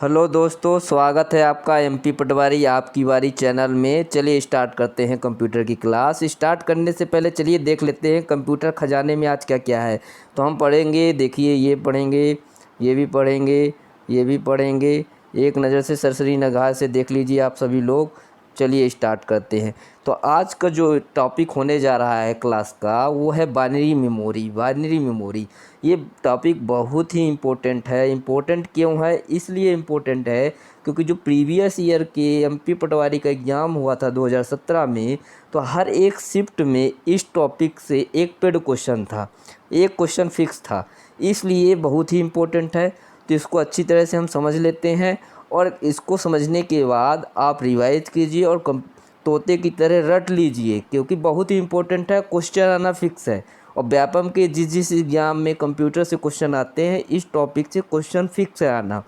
Hello दोस्तों, स्वागत है आपका एमपी पटवारी आपकी बारी चैनल में। चलिए स्टार्ट करते हैं कंप्यूटर की क्लास। स्टार्ट करने से पहले चलिए देख लेते हैं कंप्यूटर खजाने में आज क्या क्या है। तो हम पढ़ेंगे, देखिए ये पढ़ेंगे, ये भी पढ़ेंगे, ये भी पढ़ेंगे। एक नज़र से सरसरी निगाह से देख लीजिए आप सभी लोग। चलिए स्टार्ट करते हैं। तो आज का जो टॉपिक होने जा रहा है क्लास का वो है बाइनरी मेमोरी। बाइनरी मेमोरी ये टॉपिक बहुत ही इम्पोर्टेंट है। इम्पोर्टेंट क्यों है? इसलिए इम्पोर्टेंट है क्योंकि जो प्रीवियस ईयर के एमपी पटवारी का एग्ज़ाम हुआ था 2017 में, तो हर एक शिफ्ट में इस टॉपिक से एक पेड क्वेश्चन था, एक क्वेश्चन फिक्स था। इसलिए बहुत ही इम्पोर्टेंट है। तो इसको अच्छी तरह से हम समझ लेते हैं और इसको समझने के बाद आप रिवाइज कीजिए और तोते की तरह रट लीजिए, क्योंकि बहुत ही इम्पोर्टेंट है। क्वेश्चन आना फिक्स है और व्यापम के जिस एग्जाम में कंप्यूटर से क्वेश्चन आते हैं, इस टॉपिक से क्वेश्चन फिक्स है आना।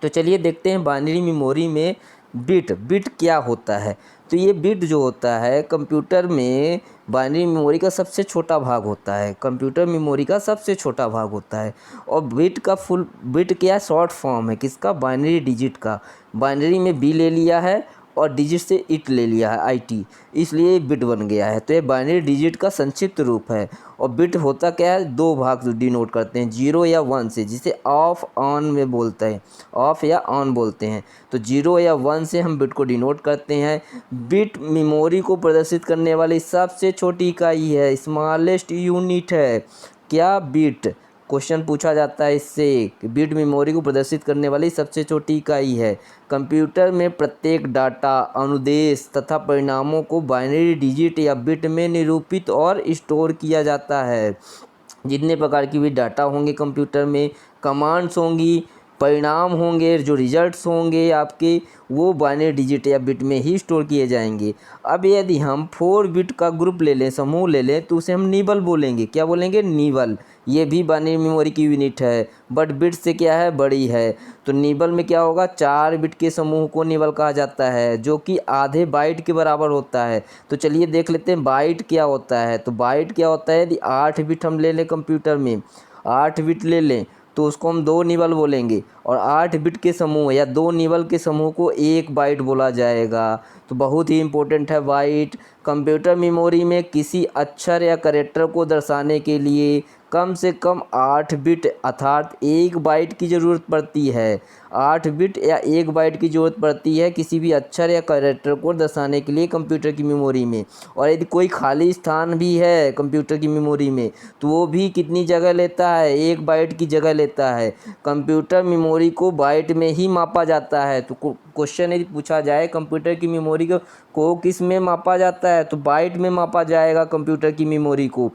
तो चलिए देखते हैं बाइनरी मेमोरी में बिट क्या होता है। तो ये बिट जो होता है कंप्यूटर में, बाइनरी मेमोरी का सबसे छोटा भाग होता है। कंप्यूटर मेमोरी का सबसे छोटा भाग होता है। और बिट का फुल बिट क्या शॉर्ट फॉर्म है किसका? बाइनरी डिजिट का। बाइनरी में बी ले लिया है और डिजिट से इट ले लिया है, IT, इसलिए बिट बन गया है। तो ये बाइनरी डिजिट का संक्षिप्त रूप है। और बिट होता क्या है? दो भाग डिनोट करते हैं, 0 या 1 से, जिसे ऑफ ऑन में बोलते हैं, ऑफ या ऑन बोलते हैं। तो 0 या 1 से हम बिट को डिनोट करते हैं। बिट मेमोरी को प्रदर्शित करने वाली सबसे छोटी इकाई है, स्मॉलेस्ट यूनिट है। क्या? बिट। क्वेश्चन पूछा जाता है इससे कि बिट मेमोरी को प्रदर्शित करने वाली सबसे छोटी इकाई है। कंप्यूटर में प्रत्येक डाटा, अनुदेश तथा परिणामों को बाइनरी डिजिट या बिट में निरूपित और स्टोर किया जाता है। जितने प्रकार की भी डाटा होंगे कंप्यूटर में, कमांड्स होंगी, परिणाम होंगे, जो रिजल्ट्स होंगे आपके, वो बाइनरी डिजिट या बिट में ही स्टोर किए जाएंगे। अब यदि हम 4 बिट का ग्रुप ले लें, समूह ले लें, तो उसे हम निबल बोलेंगे। क्या बोलेंगे? निबल। ये भी बाइनरी मेमोरी की यूनिट है, बट बिट से क्या है? बड़ी है। तो निबल में क्या होगा? 4 बिट के समूह को निबल कहा जाता है, जो कि आधे बाइट के बराबर होता है। तो चलिए देख लेते हैं बाइट क्या होता है। तो बाइट क्या होता है? यदि 8 बिट हम ले लें कंप्यूटर में, 8 बिट ले लें, तो उसको हम 2 निबल बोलेंगे। और 8 बिट के समूह या 2 निबल के समूह को 1 बाइट बोला जाएगा। तो बहुत ही इम्पोर्टेंट है बाइट। कंप्यूटर मेमोरी में किसी अक्षर या कैरेक्टर को दर्शाने के लिए कम से कम 8 बिट अर्थात 1 बाइट की ज़रूरत पड़ती है। 8 बिट या 1 बाइट की ज़रूरत पड़ती है किसी भी अक्षर या कैरेक्टर को दर्शाने के लिए कंप्यूटर की मेमोरी में। और यदि कोई खाली स्थान भी है कंप्यूटर की मेमोरी में, तो वो भी कितनी जगह लेता है? 1 बाइट की जगह लेता है। कंप्यूटर मेमोरी को बाइट में ही मापा जाता है। तो क्वेश्चन यदि पूछा जाए कंप्यूटर की मेमोरी को किस में मापा जाता है, तो बाइट में मापा जाएगा कंप्यूटर की मेमोरी को।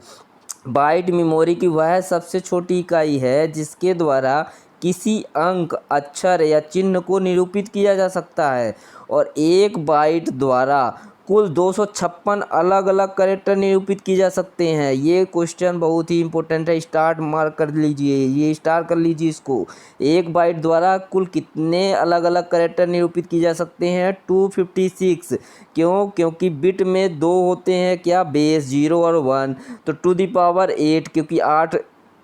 बाइट मेमोरी की वह सबसे छोटी इकाई है जिसके द्वारा किसी अंक, अक्षर या चिन्ह को निरूपित किया जा सकता है। और 1 बाइट द्वारा कुल 256 अलग अलग कैरेक्टर निरूपित किए जा सकते हैं। ये क्वेश्चन बहुत ही इंपॉर्टेंट है, स्टार्ट मार्क कर लीजिए, ये स्टार कर लीजिए इसको। 1 बाइट द्वारा कुल कितने अलग अलग कैरेक्टर निरूपित किए जा सकते हैं? 256। क्यों? क्योंकि बिट में 2 होते हैं, क्या? बेस 0 और 1। तो टू द पावर 8, क्योंकि 8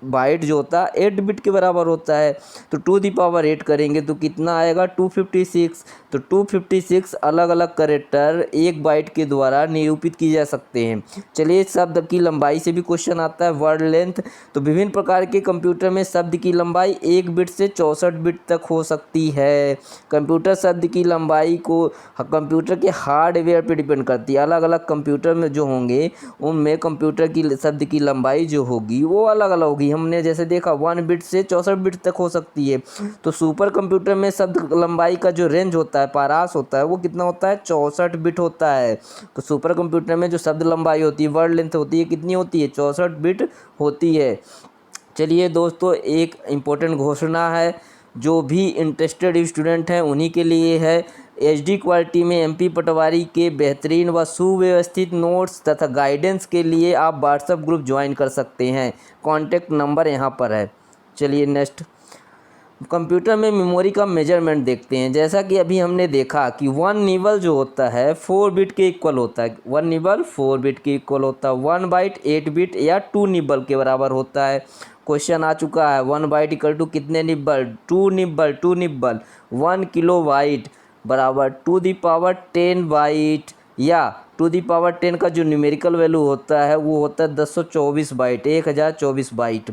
बाइट जो होता है 8 बिट के बराबर होता है। तो टू दी पावर 8 करेंगे तो कितना आएगा? 256। तो 256 अलग अलग कैरेक्टर 1 बाइट के द्वारा निरूपित किए जा सकते हैं। चलिए शब्द की लंबाई से भी क्वेश्चन आता है, वर्ड लेंथ। तो विभिन्न प्रकार के कंप्यूटर में शब्द की लंबाई 1 बिट से 64 बिट तक हो सकती है। कंप्यूटर शब्द की लंबाई को कंप्यूटर के हार्डवेयर पर डिपेंड करती है। अलग अलग कंप्यूटर में जो होंगे उनमें कंप्यूटर की शब्द की लंबाई जो होगी वो अलग अलग होगी। हमने जैसे देखा 1 बिट से 64 बिट तक हो सकती है। तो सुपर कंप्यूटर में शब्द लंबाई का जो रेंज होता है, पारास होता है, वो कितना होता है? 64 बिट होता है। तो सुपर कंप्यूटर में जो शब्द लंबाई होती है, वर्ड लेंथ होती है, कितनी होती है? 64 बिट होती है। चलिए दोस्तों, एक इम्पोर्टेंट घोषणा है जो भी इंटरेस्टेड स्टूडेंट हैं उन्हीं के लिए है। HD क्वालिटी में एमपी पटवारी के बेहतरीन व सुव्यवस्थित नोट्स तथा गाइडेंस के लिए आप व्हाट्सएप ग्रुप ज्वाइन कर सकते हैं। कॉन्टैक्ट नंबर यहाँ पर है। चलिए नेक्स्ट। कंप्यूटर में मेमोरी का मेजरमेंट देखते हैं। जैसा कि अभी हमने देखा कि 1 निबल जो होता है 4 बिट के इक्वल होता है। 1 निबल 4 बिट के इक्वल होता है। 1 बाइट 8 बिट या 2 निबल के बराबर होता है। क्वेश्चन आ चुका है 1 बाइट इक्वल टू कितने nibble, 2 nibble. 2 nibble 1 kilo byte बराबर टू दी पावर 10 बाइट, या टू दी पावर 10 का जो न्यूमेरिकल वैल्यू होता है वो होता है 1024 बाइट, 1024 बाइट,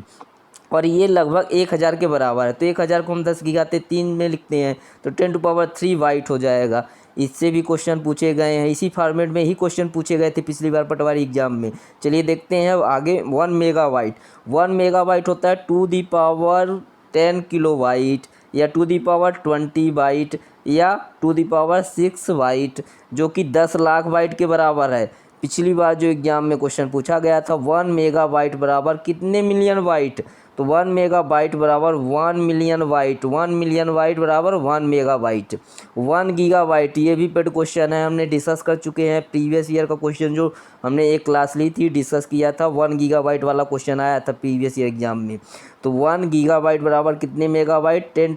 और ये लगभग 1000 के बराबर है। तो 1000 को हम 10 की घात 3 में लिखते हैं तो 10 टू पावर 3 बाइट हो जाएगा। इससे भी क्वेश्चन पूछे गए हैं, इसी फॉर्मेट में ही क्वेश्चन पूछे गए थे पिछली बार पटवारी एग्जाम में। चलिए देखते हैं अब आगे। 1 मेगाबाइट, 1 मेगाबाइट होता है to the power 10 kilobyte, या टू दी पावर 20 बाइट, या टू दी पावर 6 बाइट, जो कि 10 लाख बाइट के बराबर है। पिछली बार जो एग्जाम में क्वेश्चन पूछा गया था 1 मेगाबाइट बराबर कितने मिलियन बाइट, तो 1 मेगाबाइट बराबर 1 मिलियन बाइट, 1 मिलियन बाइट बराबर 1 मेगाबाइट। 1 गीगाबाइट, ये भी पेड क्वेश्चन है, हमने डिस्कस कर चुके हैं। प्रीवियस ईयर का क्वेश्चन जो हमने एक क्लास ली थी डिस्कस किया था, 1 गीगाबाइट वाला क्वेश्चन आया था प्रीवियस ईयर एग्जाम में। तो 1 गीगाबाइट बराबर कितने megabyte, 10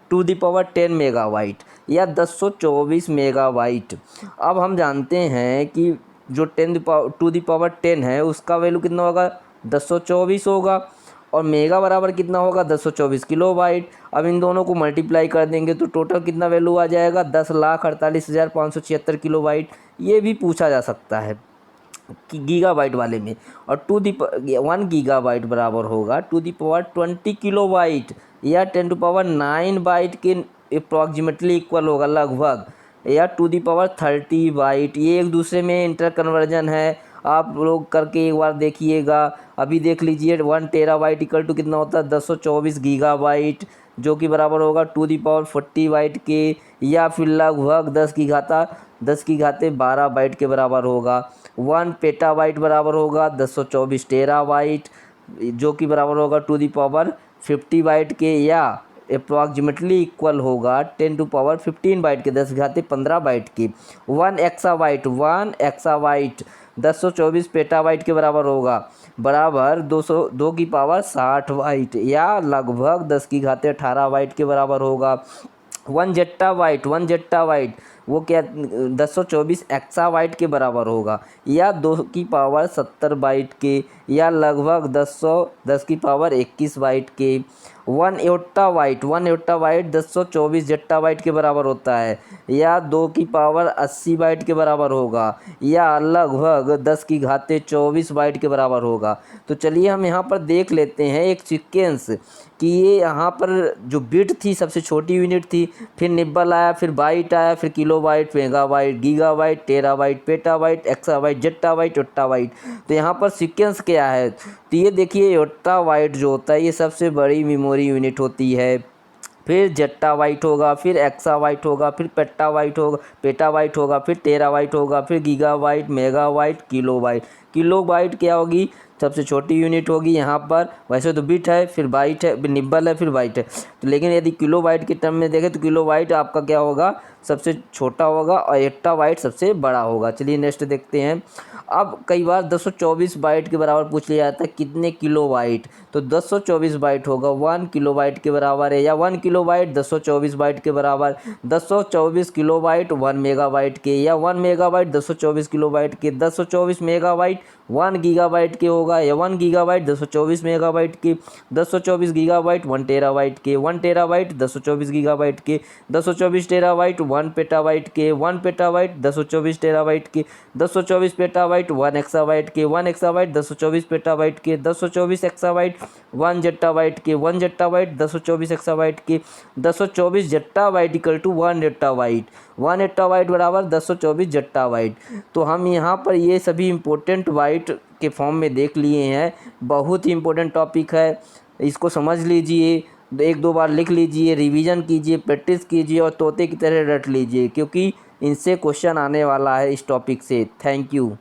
to the power 10 megabyte, या 1024 मेगाबाइट। अब हम जानते हैं कि जो 10 टू दी पावर 10 है उसका वैल्यू कितना होगा, 1024 होगा, और मेगा बराबर कितना होगा, 1024 किलोबाइट। अब इन दोनों को मल्टीप्लाई कर देंगे तो टोटल कितना वैल्यू आ जाएगा, 10,48,576 किलोबाइट। ये भी पूछा जा सकता है कि गीगाबाइट वाले में। और 1 गीगाबाइट बराबर होगा टू दी पावर 20 किलोबाइट, या 10 टू पावर 9 बाइट के अप्रॉक्सीमेटली इक्वल होगा लगभग, या टू दी पावर 30 बाइट। ये एक दूसरे में इंटर कन्वर्जन है, आप लोग करके एक बार देखिएगा। अभी देख लीजिए 1 टेराबाइट इक्वल टू कितना होता है, 1024 गीगाबाइट, जो कि बराबर होगा टू दी पावर 40 बाइट के, या फिर लगभग 10 की घाते 12 बाइट के बराबर होगा। 1 पेटाबाइट बराबर होगा 1024 टेराबाइट, जो कि बराबर होगा टू दी पावर 50 बाइट के, या अप्रॉक्सीमेटली इक्वल होगा 10 टू पावर 15 बाइट के, 10 की घाते 15 बाइट की। 1 एक्साबाइट 1024 पेटाबाइट के बराबर होगा, बराबर 2 की पावर 60 बाइट, या लगभग 10 की घाते 18 बाइट के बराबर होगा। 1 जेट्टाबाइट वो क्या 1024 एक्साबाइट के बराबर होगा, या 2 की पावर 70 बाइट के, या लगभग 10 की पावर 21 बाइट के। 1 योट्टाबाइट 1024 जेट्टाबाइट के बराबर होता है, या 2 की पावर 80 बाइट के बराबर होगा, या लगभग 10 की घाते 24 बाइट के बराबर होगा। तो चलिए हम यहाँ पर देख लेते हैं एक सीक्वेंस कि ये यहाँ पर जो बिट थी सबसे छोटी यूनिट थी, फिर निब्बल आया, फिर बाइट आया, फिर kilobyte, megabyte, gigabyte, terabyte, petabyte, exabyte, zettabyte, yottabyte. तो यहाँ पर सीक्वेंस क्या है, तो ये देखिए योट्टाबाइट जो होता है ये सबसे बड़ी मेमोरी यूनिट होती है, फिर जेट्टाबाइट होगा, फिर एक्साबाइट होगा, फिर पेटाबाइट होगा, फिर टेराबाइट होगा, फिर गीगाबाइट, मेगाबाइट, किलोबाइट क्या होगी, सबसे छोटी यूनिट होगी यहाँ पर। वैसे तो बिट है, फिर बाइट है, निब्बल है, फिर बाइट है, तो लेकिन यदि किलोबाइट के टर्म में देखें तो किलोबाइट आपका क्या होगा, सबसे छोटा होगा, और योट्टाबाइट सबसे बड़ा होगा। चलिए नेक्स्ट देखते हैं। अब कई बार 224 बाइट के बराबर पूछ लिया जाता है कितने किलोबाइट, तो 224 बाइट होगा 1 किलोबाइट के बराबर है, या 1 किलोबाइट 224 बाइट के बराबर। 224 किलोबाइट 1 मेगाबाइट के, या 1 मेगाबाइट 224 किलोबाइट के। 224 मेगाबाइट 1 गीगाबाइट के होगा, या 1 गीगाबाइट 224 मेगाबाइट के। 224 गीगाबाइट 1 टेराबाइट के, 1 टेराबाइट 224 गीगाबाइट के। 224 टेराबाइट 1 पेटाबाइट के, 1 पेटाबाइट 224 टेराबाइट के। 224 पेटाबाइट 1 एक्साबाइट के, 1 एक्साबाइट 224 पेटाबाइट के। 224 एक्साबाइट 1 जेट्टाबाइट के, 1 जेट्टाबाइट 224 एक्साबाइट के। 224 जेट्टाबाइट इक्वल टू 1 योट्टाबाइट, 1 योट्टाबाइट बराबर 224 जेट्टाबाइट। तो हम यहाँ पर ये सभी इंपॉर्टेंट बाइट के फॉर्म में देख लिए हैं। बहुत ही इंपॉर्टेंट टॉपिक है, इसको समझ लीजिए, 1-2 बार लिख लीजिए, रिवीजन कीजिए, प्रैक्टिस कीजिए, और तोते की तरह रट लीजिए, क्योंकि इनसे क्वेश्चन आने वाला है इस टॉपिक से। Thank you.